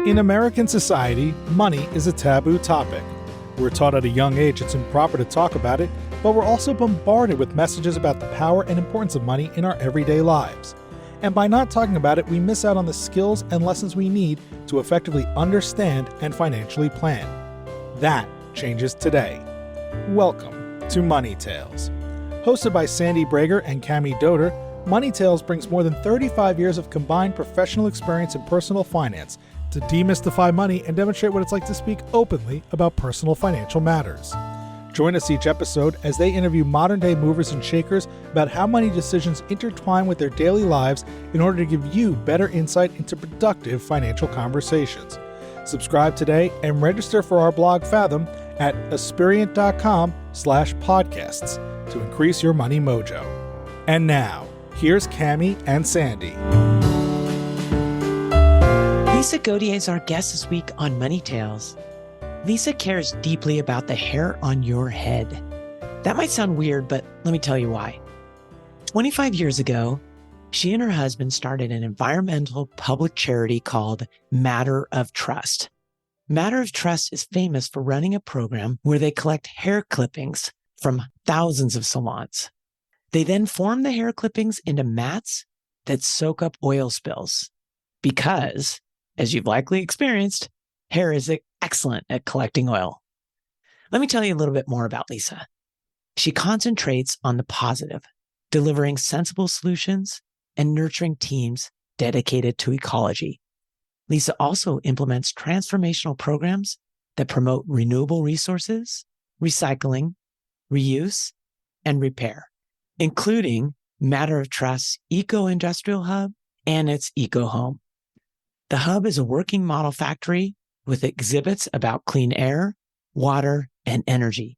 In American society, money is a taboo topic. We're taught at a young age it's improper to talk about it, but we're also bombarded with messages about the power and importance of money in our everyday lives. And by not talking about it, we miss out on the skills and lessons we need to effectively understand and financially plan. That changes today. Welcome to Money Tales. Hosted by Sandy Brager and Cami Doder, Money Tales brings more than 35 years of combined professional experience in personal finance to demystify money and demonstrate what it's like to speak openly about personal financial matters. Join us each episode as they interview modern-day movers and shakers about how money decisions intertwine with their daily lives in order to give you better insight into productive financial conversations. Subscribe today and register for our blog Fathom at aspiriant.com/podcasts to increase your money mojo. And now, here's Cami and Sandy. Lisa Gautier is our guest this week on Money Tales. Lisa cares deeply about the hair on your head. That might sound weird, but let me tell you why. 25 years ago, she and her husband started an environmental public charity called Matter of Trust. Matter of Trust is famous for running a program where they collect hair clippings from thousands of salons. They then form the hair clippings into mats that soak up oil spills because, as you've likely experienced, hair is excellent at collecting oil. Let me tell you a little bit more about Lisa. She concentrates on the positive, delivering sensible solutions and nurturing teams dedicated to ecology. Lisa also implements transformational programs that promote renewable resources, recycling, reuse, and repair, including Matter of Trust's Eco-Industrial Hub and its Eco Home. The hub is a working model factory with exhibits about clean air, water, and energy.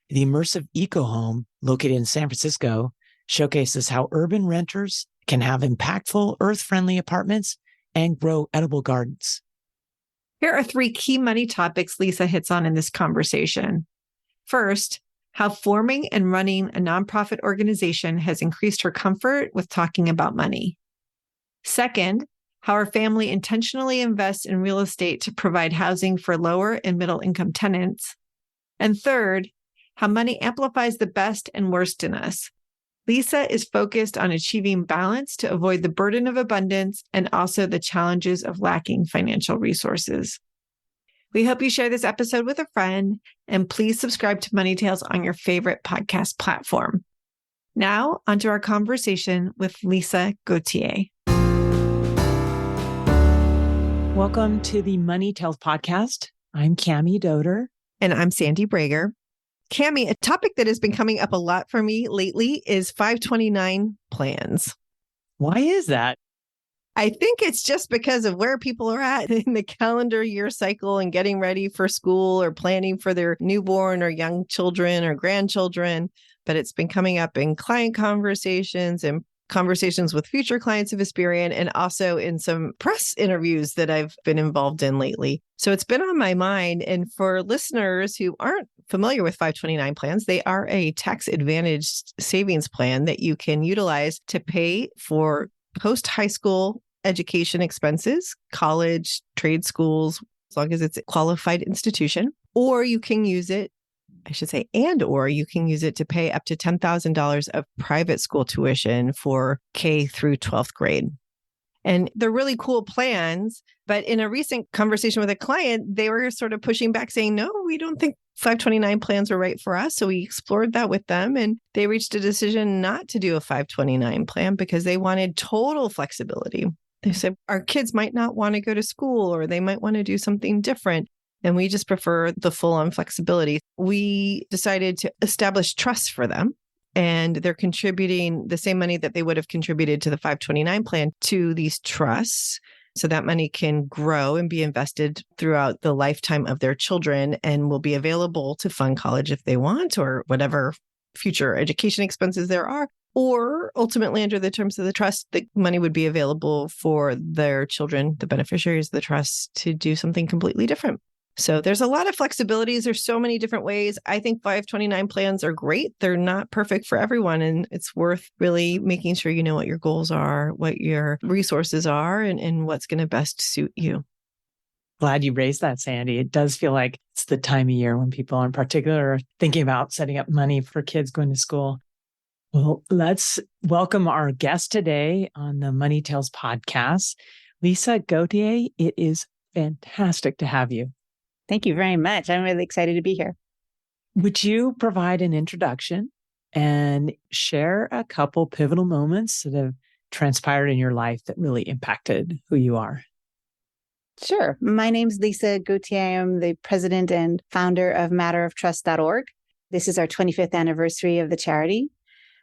The immersive Eco Home, located in San Francisco, showcases how urban renters can have impactful, earth-friendly apartments and grow edible gardens. Here are 3 key money topics Lisa hits on in this conversation. First, how forming and running a nonprofit organization has increased her comfort with talking about money. Second, how her family intentionally invests in real estate to provide housing for lower and middle income tenants. And third, how money amplifies the best and worst in us. Lisa is focused on achieving balance to avoid the burden of abundance and also the challenges of lacking financial resources. We hope you share this episode with a friend, and please subscribe to Money Tales on your favorite podcast platform. Now, onto our conversation with Lisa Gautier. Welcome to the Money Tales podcast. I'm Cami Doder. And I'm Sandy Brager. Cami, a topic that has been coming up a lot for me lately is 529 plans. Why is that? I think it's just because of where people are at in the calendar year cycle and getting ready for school or planning for their newborn or young children or grandchildren. But it's been coming up in client conversations and conversations with future clients of Aspiriant, and also in some press interviews that I've been involved in lately. So it's been on my mind. And for listeners who aren't familiar with 529 plans, they are a tax-advantaged savings plan that you can utilize to pay for post-high school education expenses, college, trade schools, as long as it's a qualified institution, or you can use it or you can use it to pay up to $10,000 of private school tuition for K through 12th grade. And they're really cool plans. But in a recent conversation with a client, they were sort of pushing back saying, no, we don't think 529 plans are right for us. So we explored that with them, and they reached a decision not to do a 529 plan because they wanted total flexibility. They said our kids might not want to go to school, or they might want to do something different. And we just prefer the full-on flexibility. We decided to establish trusts for them, and they're contributing the same money that they would have contributed to the 529 plan to these trusts. So that money can grow and be invested throughout the lifetime of their children and will be available to fund college if they want, or whatever future education expenses there are. Or ultimately, under the terms of the trust, the money would be available for their children, the beneficiaries of the trust, to do something completely different. So there's a lot of flexibilities. There's so many different ways. I think 529 plans are great. They're not perfect for everyone. And it's worth really making sure you know what your goals are, what your resources are, and what's going to best suit you. Glad you raised that, Sandy. It does feel like it's the time of year when people in particular are thinking about setting up money for kids going to school. Well, let's welcome our guest today on the Money Tales podcast, Lisa Gautier. It is fantastic to have you. Thank you very much. I'm really excited to be here. Would you provide an introduction and share a couple pivotal moments that have transpired in your life that really impacted who you are? Sure. My name's Lisa Gautier. I'm the president and founder of matteroftrust.org. This is our 25th anniversary of the charity.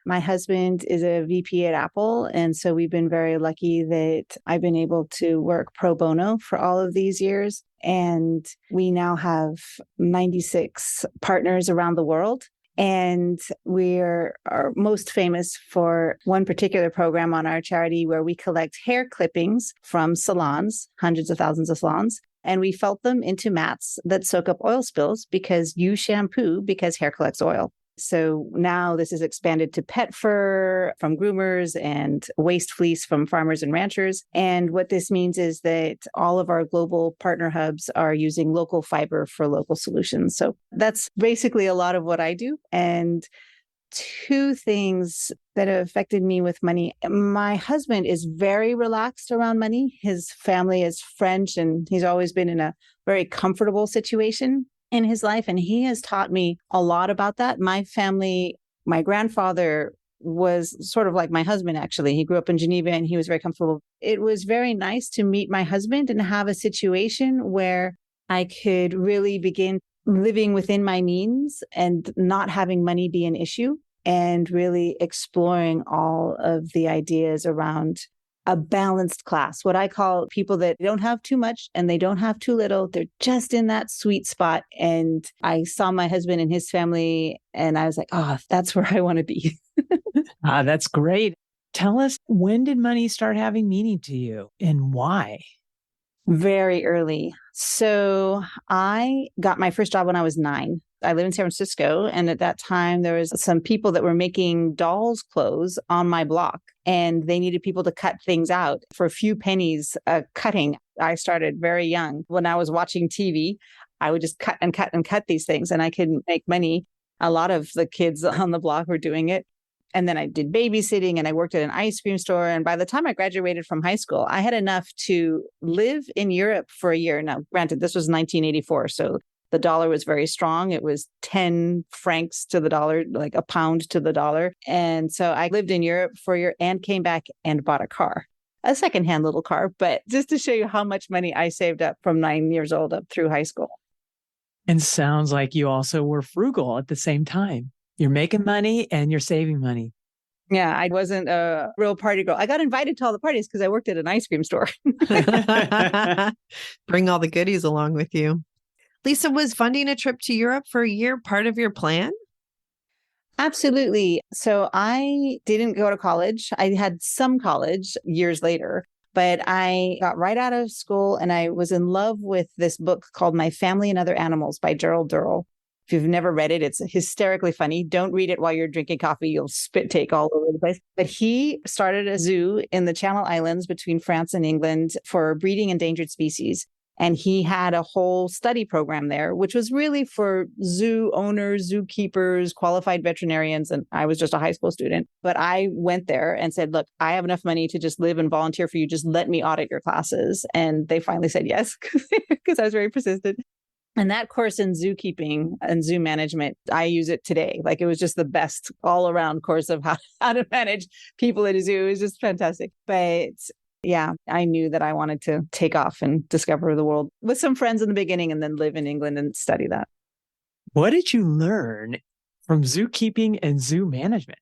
My husband is a VP at Apple, and so we've been very lucky that I've been able to work pro bono for all of these years. And we now have 96 partners around the world. And we are most famous for one particular program on our charity where we collect hair clippings from salons, hundreds of thousands of salons, and we felt them into mats that soak up oil spills because you shampoo because hair collects oil. So now this is expanded to pet fur from groomers and waste fleece from farmers and ranchers. And what this means is that all of our global partner hubs are using local fiber for local solutions. So that's basically a lot of what I do. And two things that have affected me with money. My husband is very relaxed around money. His family is French, and he's always been in a very comfortable situation in his life. And he has taught me a lot about that. My family, my grandfather was sort of like my husband, actually. He grew up in Geneva and he was very comfortable. It was very nice to meet my husband and have a situation where I could really begin living within my means and not having money be an issue, and really exploring all of the ideas around a balanced class, what I call people that don't have too much and they don't have too little. They're just in that sweet spot. And I saw my husband and his family, and I was like, oh, that's where I want to be. That's great. Tell us, when did money start having meaning to you and why? Very early. So I got my first job when I was 9. I live in San Francisco. And at that time, there was some people that were making dolls' clothes on my block, and they needed people to cut things out for a few pennies cutting. I started very young. When I was watching TV, I would just cut and cut and cut these things, and I could make money. A lot of the kids on the block were doing it. And then I did babysitting, and I worked at an ice cream store. And by the time I graduated from high school, I had enough to live in Europe for a year. Now, granted, this was 1984. So the dollar was very strong. It was 10 francs to the dollar, like a pound to the dollar. And so I lived in Europe for a year and came back and bought a car, a secondhand little car. But just to show you how much money I saved up from 9 years old up through high school. And sounds like you also were frugal at the same time. You're making money and you're saving money. Yeah, I wasn't a real party girl. I got invited to all the parties because I worked at an ice cream store. Bring all the goodies along with you. Lisa, was funding a trip to Europe for a year part of your plan? Absolutely. So I didn't go to college. I had some college years later, but I got right out of school and I was in love with this book called My Family and Other Animals by Gerald Durrell. If you've never read it, it's hysterically funny. Don't read it while you're drinking coffee. You'll spit take all over the place. But he started a zoo in the Channel Islands between France and England for breeding endangered species. And he had a whole study program there, which was really for zoo owners, zookeepers, qualified veterinarians. And I was just a high school student. But I went there and said, look, I have enough money to just live and volunteer for you. Just let me audit your classes. And they finally said yes, because I was very persistent. And that course in zookeeping and zoo management, I use it today. Like, it was just the best all around course of how to manage people at a zoo. It was just fantastic. But yeah, I knew that I wanted to take off and discover the world with some friends in the beginning and then live in England and study that. What did you learn from zookeeping and zoo management?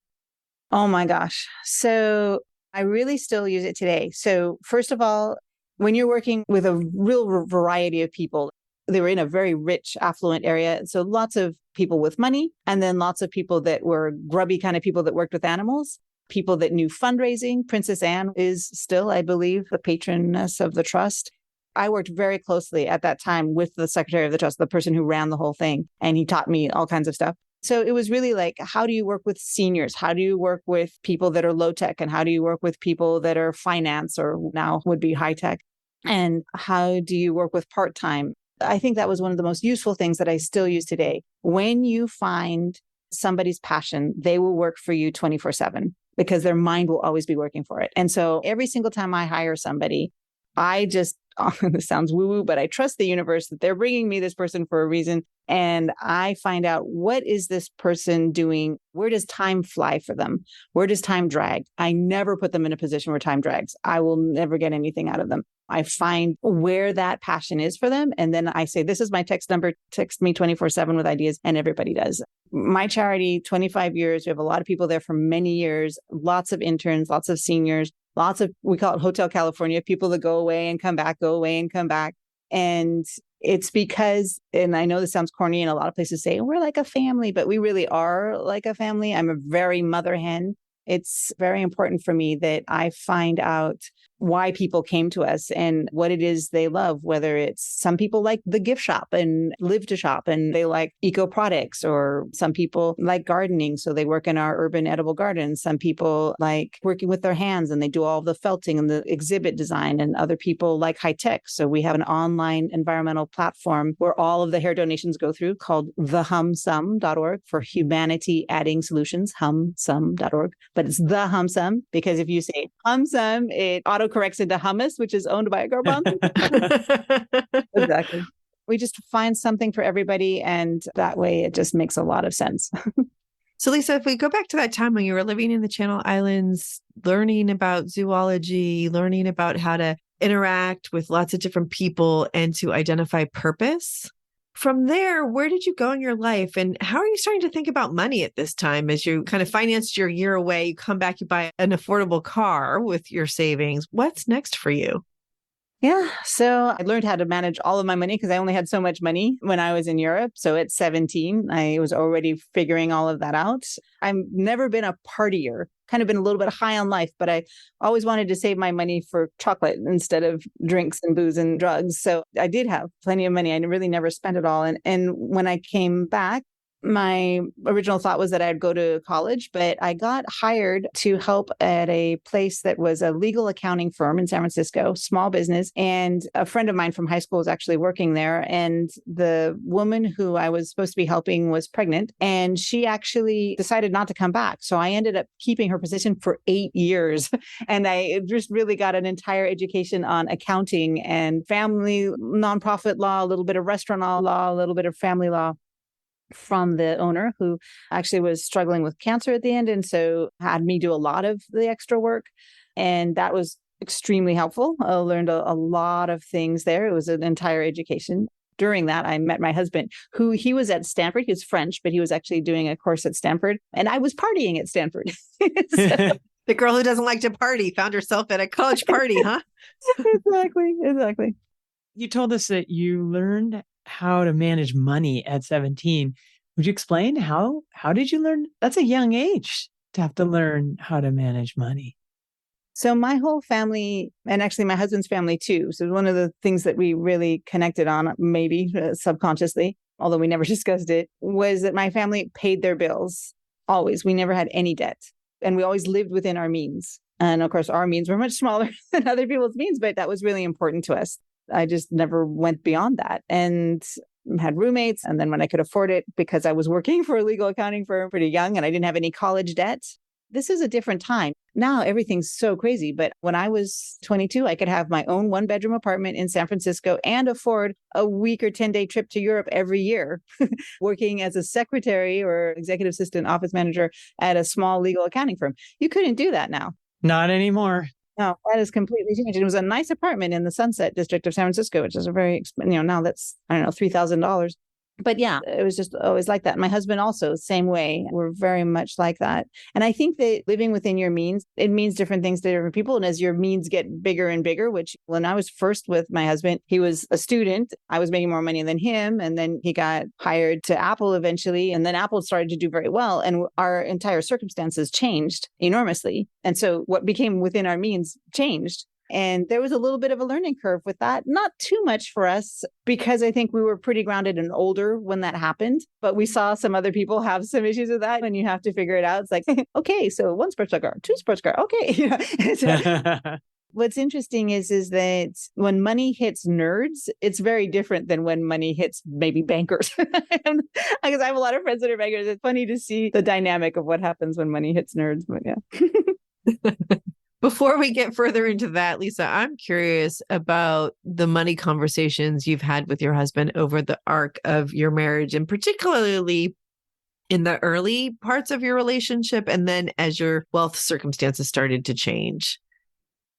Oh my gosh. So I really still use it today. So first of all, when you're working with a real variety of people, they were in a very rich, affluent area. So lots of people with money, and then lots of people that were grubby kind of people that worked with animals, people that knew fundraising. Princess Anne is still, I believe, the patroness of the trust. I worked very closely at that time with the secretary of the trust, the person who ran the whole thing. And he taught me all kinds of stuff. So it was really like, how do you work with seniors? How do you work with people that are low tech? And how do you work with people that are finance or now would be high tech? And how do you work with part-time? I think that was one of the most useful things that I still use today. When you find somebody's passion, they will work for you 24/7 because their mind will always be working for it. And so every single time I hire somebody, I just, this sounds woo-woo, but I trust the universe that they're bringing me this person for a reason. And I find out, what is this person doing? Where does time fly for them? Where does time drag? I never put them in a position where time drags. I will never get anything out of them. I find where that passion is for them. And then I say, this is my text number, text me 24/7 with ideas. And everybody does. My charity, 25 years. We have a lot of people there for many years, lots of interns, lots of seniors, lots of, we call it Hotel California, people that go away and come back, go away and come back. And it's because, and I know this sounds corny, and a lot of places say, we're like a family, but we really are like a family. I'm a very mother hen. It's very important for me that I find out why people came to us and what it is they love, whether it's some people like the gift shop and live to shop and they like eco products, or some people like gardening, so they work in our urban edible gardens. Some people like working with their hands and they do all the felting and the exhibit design, and other people like high tech. So we have an online environmental platform where all of the hair donations go through, called thehumsum.org, for humanity adding solutions, humsum.org. But it's the humsum, because if you say humsum, it autocorrects into hummus, which is owned by a garbanzo. Exactly. We just find something for everybody, and that way it just makes a lot of sense. So Lisa, if we go back to that time when you were living in the Channel Islands, learning about zoology, learning about how to interact with lots of different people and to identify purpose, from there, where did you go in your life, and how are you starting to think about money at this time as you kind of financed your year away? You come back, you buy an affordable car with your savings. What's next for you? Yeah. So I learned how to manage all of my money because I only had so much money when I was in Europe. So at 17, I was already figuring all of that out. I've never been a partier, kind of been a little bit high on life, but I always wanted to save my money for chocolate instead of drinks and booze and drugs. So I did have plenty of money. I really never spent it all. And when I came back, my original thought was that I'd go to college, but I got hired to help at a place that was a legal accounting firm in San Francisco, small business. And a friend of mine from high school was actually working there. And the woman who I was supposed to be helping was pregnant, and she actually decided not to come back. So I ended up keeping her position for 8 years. And I just really got an entire education on accounting and family, nonprofit law, a little bit of restaurant law, a little bit of family law, from the owner, who actually was struggling with cancer at the end. And so had me do a lot of the extra work. And that was extremely helpful. I learned a lot of things there. It was an entire education. During that, I met my husband, who he was at Stanford. He was French, but he was actually doing a course at Stanford. And I was partying at Stanford. The girl who doesn't like to party found herself at a college party, huh? Exactly. You told us that you learned how to manage money at 17. Would you explain how did you learn? That's a young age to have to learn how to manage money. So my whole family, and actually my husband's family too. So one of the things that we really connected on, maybe subconsciously, although we never discussed it, was that my family paid their bills always. We never had any debt, and we always lived within our means. And of course, our means were much smaller than other people's means, but that was really important to us. I just never went beyond that, and had roommates. And then when I could afford it, because I was working for a legal accounting firm pretty young and I didn't have any college debt. This is a different time. Now everything's so crazy. But when I was 22, I could have my own 1-bedroom apartment in San Francisco and afford a week or 10-day trip to Europe every year, working as a secretary or executive assistant office manager at a small legal accounting firm. You couldn't do that now. Not anymore. No, that has completely changed. It was a nice apartment in the Sunset District of San Francisco, which is a very, now that's, $3,000. But yeah, it was just always like that. My husband also, same way. We're very much like that. And I think that living within your means, it means different things to different people. And as your means get bigger and bigger, which when I was first with my husband, he was a student. I was making more money than him. And then he got hired to Apple eventually. And then Apple started to do very well. And our entire circumstances changed enormously. And so what became within our means changed. And there was a little bit of a learning curve with that. Not too much for us, because I think we were pretty grounded and older when that happened. But we saw some other people have some issues with that, and you have to figure it out. It's like, okay, so 1 sports car, 2 sports car. Okay. What's interesting is that when money hits nerds, it's very different than when money hits maybe bankers. Because I have a lot of friends that are bankers. It's funny to see the dynamic of what happens when money hits nerds. But yeah. Before we get further into that, Lisa, I'm curious about the money conversations you've had with your husband over the arc of your marriage, and particularly in the early parts of your relationship, and then as your wealth circumstances started to change.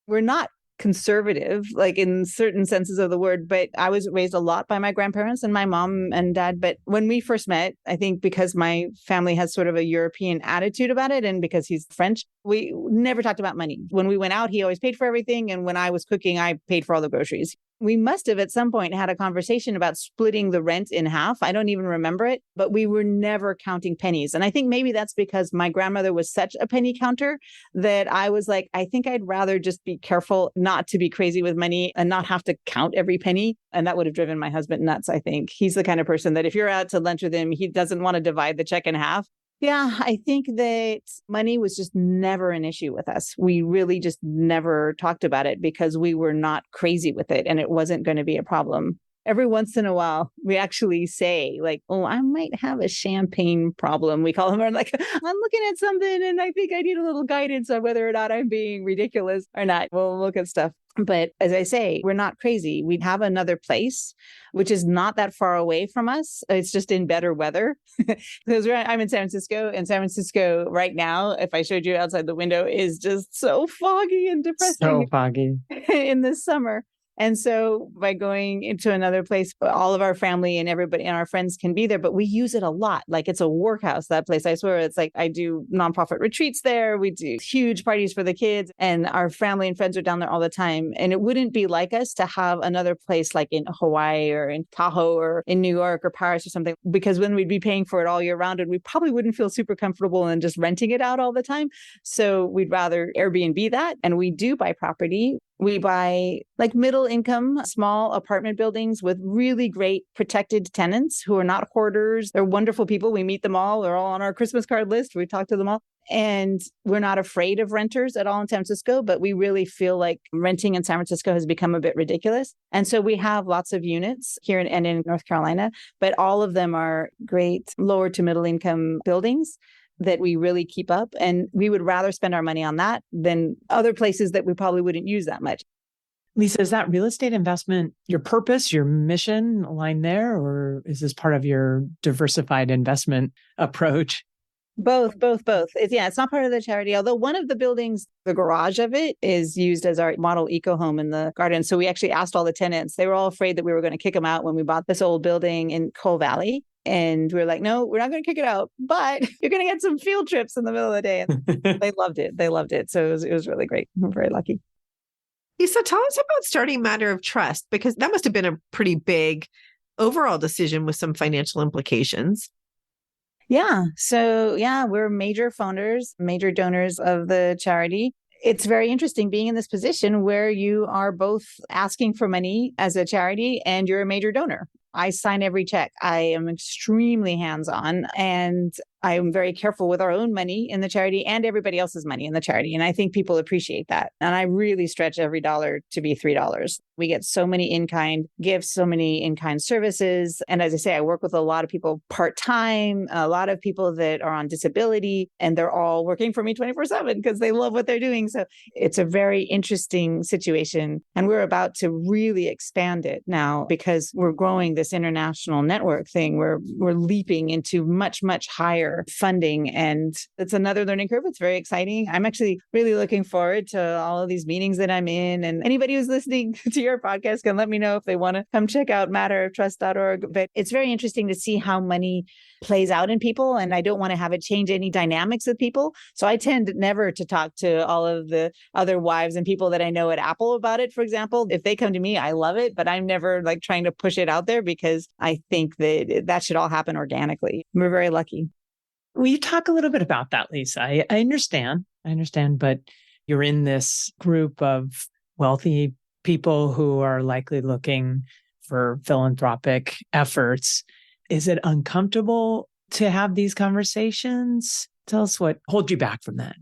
We're not conservative, like in certain senses of the word, but I was raised a lot by my grandparents and my mom and dad. But when we first met, I think because my family has sort of a European attitude about it, and because he's French, we never talked about money. When we went out, he always paid for everything. And when I was cooking, I paid for all the groceries. We must have at some point had a conversation about splitting the rent in half. I don't even remember it, but we were never counting pennies. And I think maybe that's because my grandmother was such a penny counter that I was like, I think I'd rather just be careful not to be crazy with money and not have to count every penny. And that would have driven my husband nuts, I think. He's the kind of person that if you're out to lunch with him, he doesn't want to divide the check in half. Yeah, I think that money was just never an issue with us. We really just never talked about it because we were not crazy with it and it wasn't going to be a problem. Every once in a while, we actually say like, oh, I might have a champagne problem. We call them, or like, I'm looking at something and I think I need a little guidance on whether or not I'm being ridiculous or not. We'll look at stuff. But as I say, we're not crazy. We have another place, which is not that far away from us. It's just in better weather. Because I'm in San Francisco, and San Francisco right now, if I showed you outside the window, is just so foggy and depressing. So foggy. In the summer. And so by going into another place, all of our family and everybody and our friends can be there, but we use it a lot. Like it's a workhouse, that place. I swear it's like I do nonprofit retreats there. We do huge parties for the kids, and our family and friends are down there all the time. And it wouldn't be like us to have another place like in Hawaii or in Tahoe or in New York or Paris or something, because when we'd be paying for it all year round, and we probably wouldn't feel super comfortable in just renting it out all the time. So we'd rather Airbnb that. And we do buy property. We buy like middle income, small apartment buildings with really great protected tenants who are not hoarders. They're wonderful people. We meet them all. They're all on our Christmas card list. We talk to them all. And we're not afraid of renters at all in San Francisco, but we really feel like renting in San Francisco has become a bit ridiculous. And so we have lots of units here and in North Carolina, but all of them are great lower to middle income buildings that we really keep up. And we would rather spend our money on that than other places that we probably wouldn't use that much. Lisa, is that real estate investment your purpose, your mission aligned there, or is this part of your diversified investment approach? Both. It's not part of the charity, although one of the buildings, the garage of it, is used as our model eco home in the garden. So we actually asked all the tenants. They were all afraid that we were going to kick them out when we bought this old building in Coal Valley. And we were like, no, we're not going to kick it out, but you're going to get some field trips in the middle of the day. And they loved it. So it was really great. We're very lucky. Lisa, tell us about starting Matter of Trust, because that must have been a pretty big overall decision with some financial implications. Yeah. So we're major funders, major donors of the charity. It's very interesting being in this position where you are both asking for money as a charity and you're a major donor. I sign every check. I am extremely hands-on, and I am very careful with our own money in the charity and everybody else's money in the charity. And I think people appreciate that. And I really stretch every dollar to be $3. We get so many in-kind gifts, so many in-kind services. And as I say, I work with a lot of people part-time, a lot of people that are on disability, and they're all working for me 24/7 because they love what they're doing. So it's a very interesting situation. And we're about to really expand it now because we're growing this international network thing. We're leaping into much, much higher funding, and it's another learning curve. It's very exciting. I'm actually really looking forward to all of these meetings that I'm in, and anybody who's listening to your podcast can let me know if they want to come check out matteroftrust.org. But it's very interesting to see how money plays out in people, and I don't want to have it change any dynamics with people. So I tend never to talk to all of the other wives and people that I know at Apple about it, for example. If they come to me, I love it, but I'm never like trying to push it out there because I think that should all happen organically. We're very lucky. Will you talk a little bit about that, Lisa? I understand, but you're in this group of wealthy people who are likely looking for philanthropic efforts. Is it uncomfortable to have these conversations? Tell us what holds you back from that.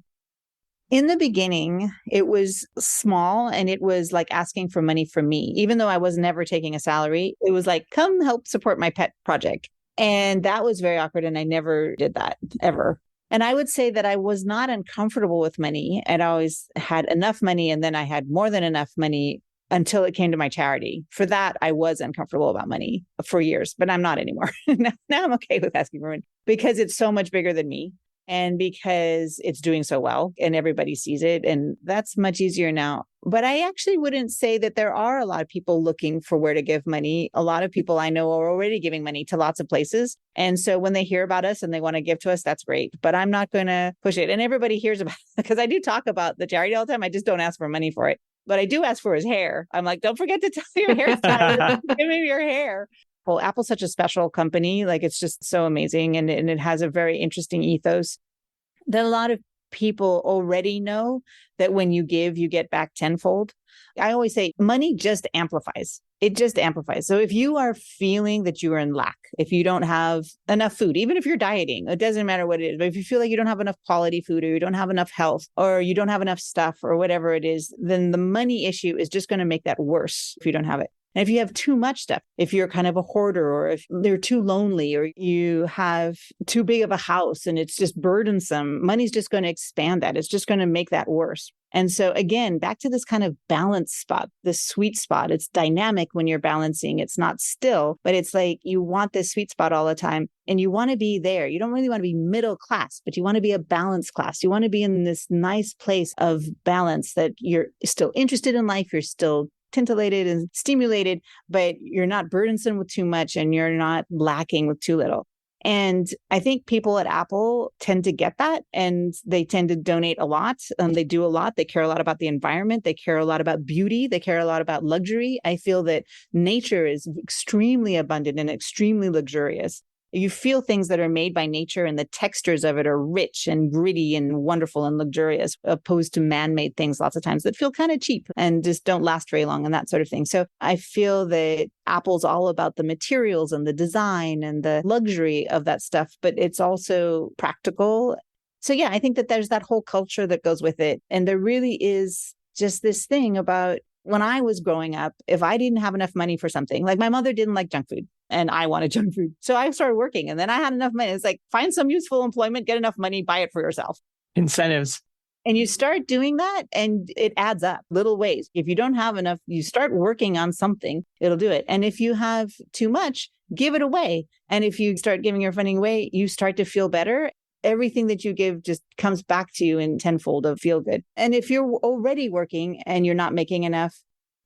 In the beginning, it was small and it was like asking for money from me. Even though I was never taking a salary, it was like, come help support my pet project. And that was very awkward. And I never did that ever. And I would say that I was not uncomfortable with money. And I always had enough money. And then I had more than enough money until it came to my charity. For that, I was uncomfortable about money for years, but I'm not anymore. Now I'm okay with asking for money because it's so much bigger than me. And because it's doing so well and everybody sees it. And that's much easier now. But I actually wouldn't say that there are a lot of people looking for where to give money. A lot of people I know are already giving money to lots of places. And so when they hear about us and they want to give to us, that's great. But I'm not going to push it. And everybody hears about it because I do talk about the charity all the time. I just don't ask for money for it. But I do ask for his hair. I'm like, don't forget to tell your hairstylist, give me your hair. Well, Apple's such a special company. Like it's just so amazing. And it has a very interesting ethos that a lot of people already know that when you give, you get back tenfold. I always say money just amplifies. It just amplifies. So if you are feeling that you are in lack, if you don't have enough food, even if you're dieting, it doesn't matter what it is, but if you feel like you don't have enough quality food or you don't have enough health or you don't have enough stuff or whatever it is, then the money issue is just going to make that worse if you don't have it. And if you have too much stuff, if you're kind of a hoarder or if they're too lonely or you have too big of a house and it's just burdensome, money's just going to expand that. It's just going to make that worse. And so again, back to this kind of balance spot, this sweet spot. It's dynamic when you're balancing. It's not still, but it's like you want this sweet spot all the time and you want to be there. You don't really want to be middle class, but you want to be a balanced class. You want to be in this nice place of balance that you're still interested in life. You're still tintillated and stimulated, but you're not burdensome with too much and you're not lacking with too little. And I think people at Apple tend to get that and they tend to donate a lot. They do a lot. They care a lot about the environment. They care a lot about beauty. They care a lot about luxury. I feel that nature is extremely abundant and extremely luxurious. You feel things that are made by nature and the textures of it are rich and gritty and wonderful and luxurious, opposed to man-made things lots of times that feel kind of cheap and just don't last very long and that sort of thing. So I feel that Apple's all about the materials and the design and the luxury of that stuff, but it's also practical. So yeah, I think that there's that whole culture that goes with it. And there really is just this thing about when I was growing up, if I didn't have enough money for something, like my mother didn't like junk food and I wanted junk food. So I started working and then I had enough money. It's like, find some useful employment, get enough money, buy it for yourself. Incentives. And you start doing that and it adds up little ways. If you don't have enough, you start working on something, it'll do it. And if you have too much, give it away. And if you start giving your funding away, you start to feel better. Everything that you give just comes back to you in tenfold of feel good. And if you're already working and you're not making enough,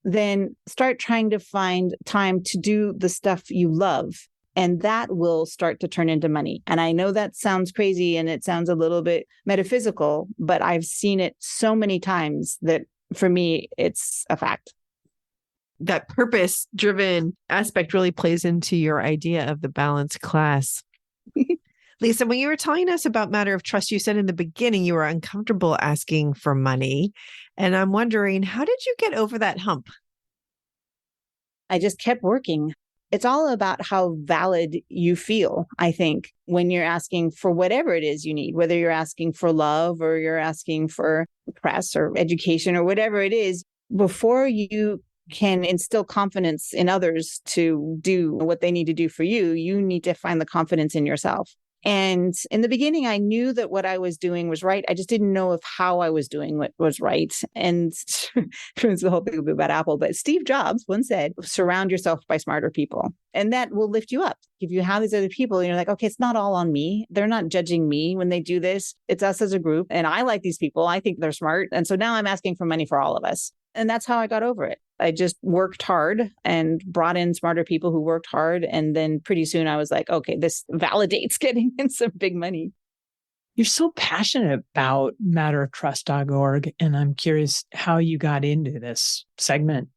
then start trying to find time to do the stuff you love. And that will start to turn into money. And I know that sounds crazy and it sounds a little bit metaphysical, but I've seen it so many times that for me, it's a fact. That purpose-driven aspect really plays into your idea of the balanced class. Lisa, when you were telling us about Matter of Trust, you said in the beginning you were uncomfortable asking for money. And I'm wondering, how did you get over that hump? I just kept working. It's all about how valid you feel, I think, when you're asking for whatever it is you need, whether you're asking for love or you're asking for press or education or whatever it is, before you can instill confidence in others to do what they need to do for you, you need to find the confidence in yourself. And in the beginning, I knew that what I was doing was right. I just didn't know if how I was doing what was right. And it's the whole thing about Apple. But Steve Jobs once said, surround yourself by smarter people. And that will lift you up. If you have these other people, and you're like, okay, it's not all on me. They're not judging me when they do this. It's us as a group. And I like these people. I think they're smart. And so now I'm asking for money for all of us. And that's how I got over it. I just worked hard and brought in smarter people who worked hard. And then pretty soon I was like, okay, this validates getting in some big money. You're so passionate about matteroftrust.org. And I'm curious how you got into this segment.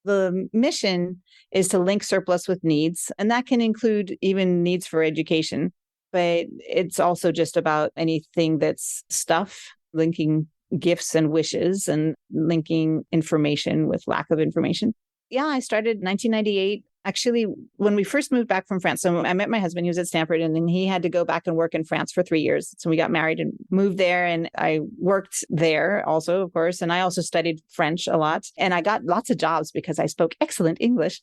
The mission is to link surplus with needs. And that can include even needs for education. But it's also just about anything that's stuff, linking gifts and wishes and linking information with lack of information. Yeah, I started in 1998. Actually, when we first moved back from France, so I met my husband, he was at Stanford, and then he had to go back and work in France for 3 years. So we got married and moved there, and I worked there also, of course. And I also studied French a lot, and I got lots of jobs because I spoke excellent English.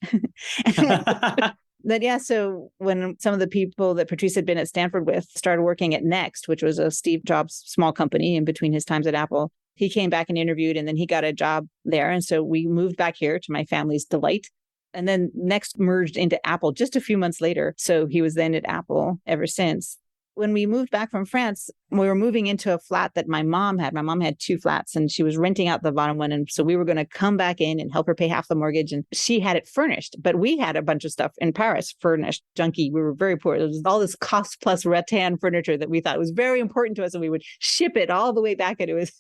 But yeah, so when some of the people that Patrice had been at Stanford with started working at Next, which was a Steve Jobs small company in between his times at Apple, he came back and interviewed, and then he got a job there. And so we moved back here to my family's delight. And then Next merged into Apple just a few months later. So he was then at Apple ever since. When we moved back from France, we were moving into a flat that my mom had. My mom had 2 flats and she was renting out the bottom one. And so we were going to come back in and help her pay half the mortgage. And she had it furnished, but we had a bunch of stuff in Paris furnished, junky. We were very poor. There was all this cost plus rattan furniture that we thought was very important to us. And we would ship it all the way back. And it was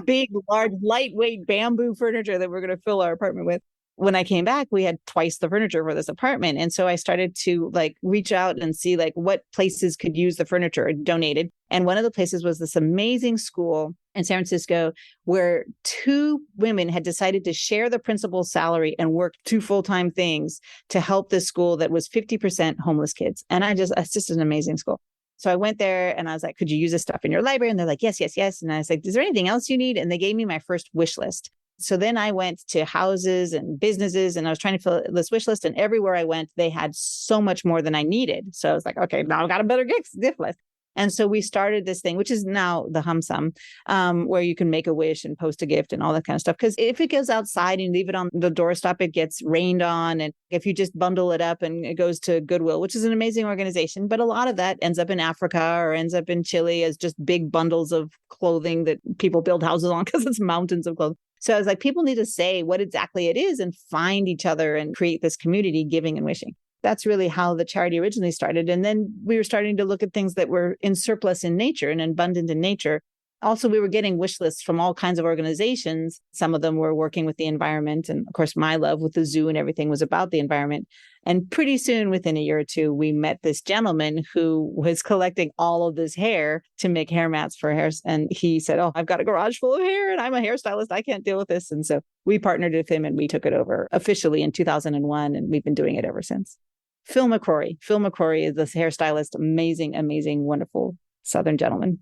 big, large, lightweight bamboo furniture that we're going to fill our apartment with. When I came back, we had twice the furniture for this apartment. And so I started to reach out and see what places could use the furniture donated. And one of the places was this amazing school in San Francisco where 2 women had decided to share the principal's salary and work 2 full-time things to help this school that was 50% homeless kids. And it's just an amazing school. So I went there and I was like, could you use this stuff in your library? And they're like, yes, yes, yes. And I was like, is there anything else you need? And they gave me my first wish list. So then I went to houses and businesses and I was trying to fill this wish list. And everywhere I went, they had so much more than I needed. So I was like, okay, now I've got a better gift list. And so we started this thing, which is now the Humsum, where you can make a wish and post a gift and all that kind of stuff. Because if it goes outside and you leave it on the doorstep, it gets rained on. And if you just bundle it up and it goes to Goodwill, which is an amazing organization, but a lot of that ends up in Africa or ends up in Chile as just big bundles of clothing that people build houses on because it's mountains of clothing. So I was like, people need to say what exactly it is and find each other and create this community, giving and wishing. That's really how the charity originally started. And then we were starting to look at things that were in surplus in nature and abundant in nature. Also, we were getting wish lists from all kinds of organizations. Some of them were working with the environment. And of course, my love with the zoo and everything was about the environment. And pretty soon, within a year or 2, we met this gentleman who was collecting all of this hair to make hair mats for hair. And he said, oh, I've got a garage full of hair and I'm a hairstylist. I can't deal with this. And so we partnered with him and we took it over officially in 2001. And we've been doing it ever since. Phil McCrory. Phil McCrory is this hairstylist, amazing, amazing, wonderful Southern gentleman.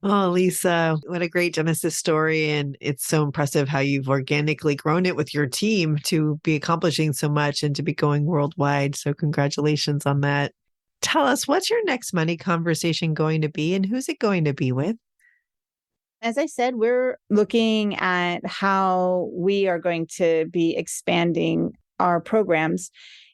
Oh, Lisa, what a great Genesis story. And it's so impressive how you've organically grown it with your team to be accomplishing so much and to be going worldwide. So congratulations on that. Tell us, what's your next money conversation going to be and who's it going to be with? As I said, we're looking at how we are going to be expanding our programs.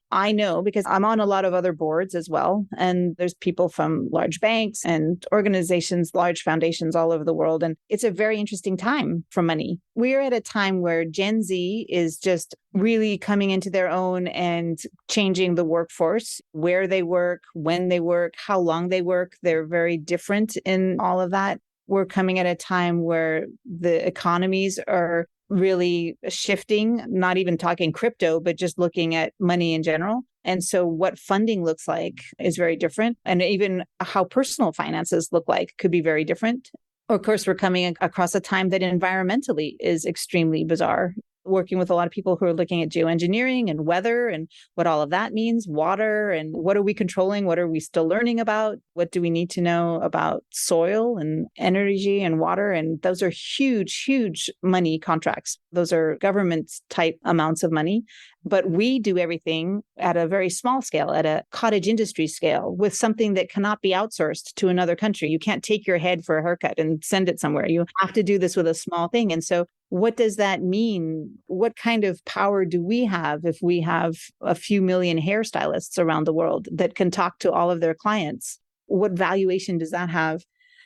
I know because I'm on a lot of other boards as well. And there's people from large banks and organizations, large foundations all over the world. And it's a very interesting time for money. We're at a time where Gen Z is just really coming into their own and changing the workforce, where they work, when they work, how long they work. They're very different in all of that. We're coming at a time where the economies are really shifting, not even talking crypto, but just looking at money in general. And so what funding looks like is very different. And even how personal finances look like could be very different. Of course, we're coming across a time that environmentally is extremely bizarre. Working with a lot of people who are looking at geoengineering and weather and what all of that means, water, and what are we controlling? What are we still learning about? What do we need to know about soil and energy and water? And those are huge, huge money contracts. Those are government type amounts of money. But we do everything at a very small scale, at a cottage industry scale, with something that cannot be outsourced to another country. You can't take your head for a haircut and send it somewhere. You have to do this with a small thing. And so what does that mean? What kind of power do we have if we have a few million hairstylists around the world that can talk to all of their clients? What valuation does that have?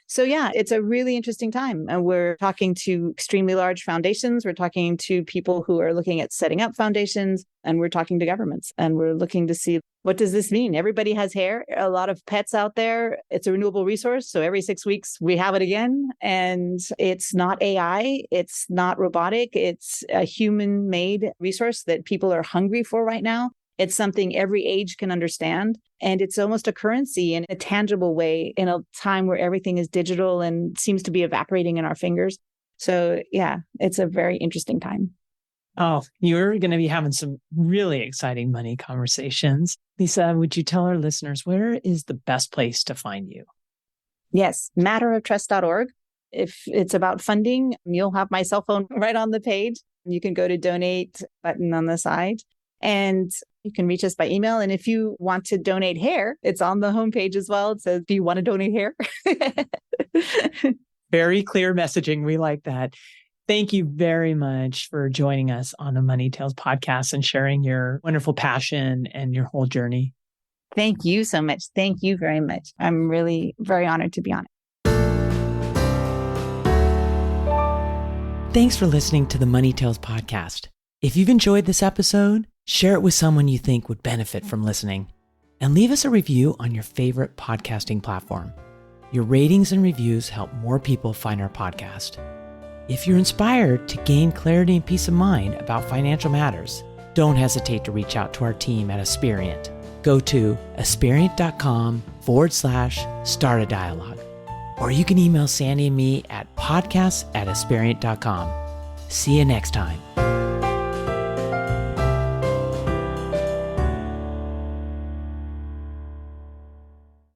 So yeah, it's a really interesting time. And we're talking to extremely large foundations. We're talking to people who are looking at setting up foundations, and we're talking to governments. And we're looking to see, what does this mean? Everybody has hair, a lot of pets out there. It's a renewable resource. So every 6 weeks we have it again. And it's not AI. It's not robotic. It's a human-made resource that people are hungry for right now. It's something every age can understand. And it's almost a currency in a tangible way in a time where everything is digital and seems to be evaporating in our fingers. So yeah, it's a very interesting time. Oh, you're going to be having some really exciting money conversations. Lisa, would you tell our listeners where is the best place to find you? Yes, matteroftrust.org. If it's about funding, you'll have my cell phone right on the page. You can go to donate button on the side, and you can reach us by email. And if you want to donate hair, it's on the homepage as well. It says, do you want to donate hair? Very clear messaging. We like that. Thank you very much for joining us on the Money Tales podcast and sharing your wonderful passion and your whole journey. Thank you so much. Thank you very much. I'm really very honored to be on it. Thanks for listening to the Money Tales podcast. If you've enjoyed this episode, share it with someone you think would benefit from listening, and leave us a review on your favorite podcasting platform. Your ratings and reviews help more people find our podcast. If you're inspired to gain clarity and peace of mind about financial matters, don't hesitate to reach out to our team at Asperient. Go to asperient.com/start a dialogue. Or you can email Sandy and me at podcasts@asperient.com. See you next time.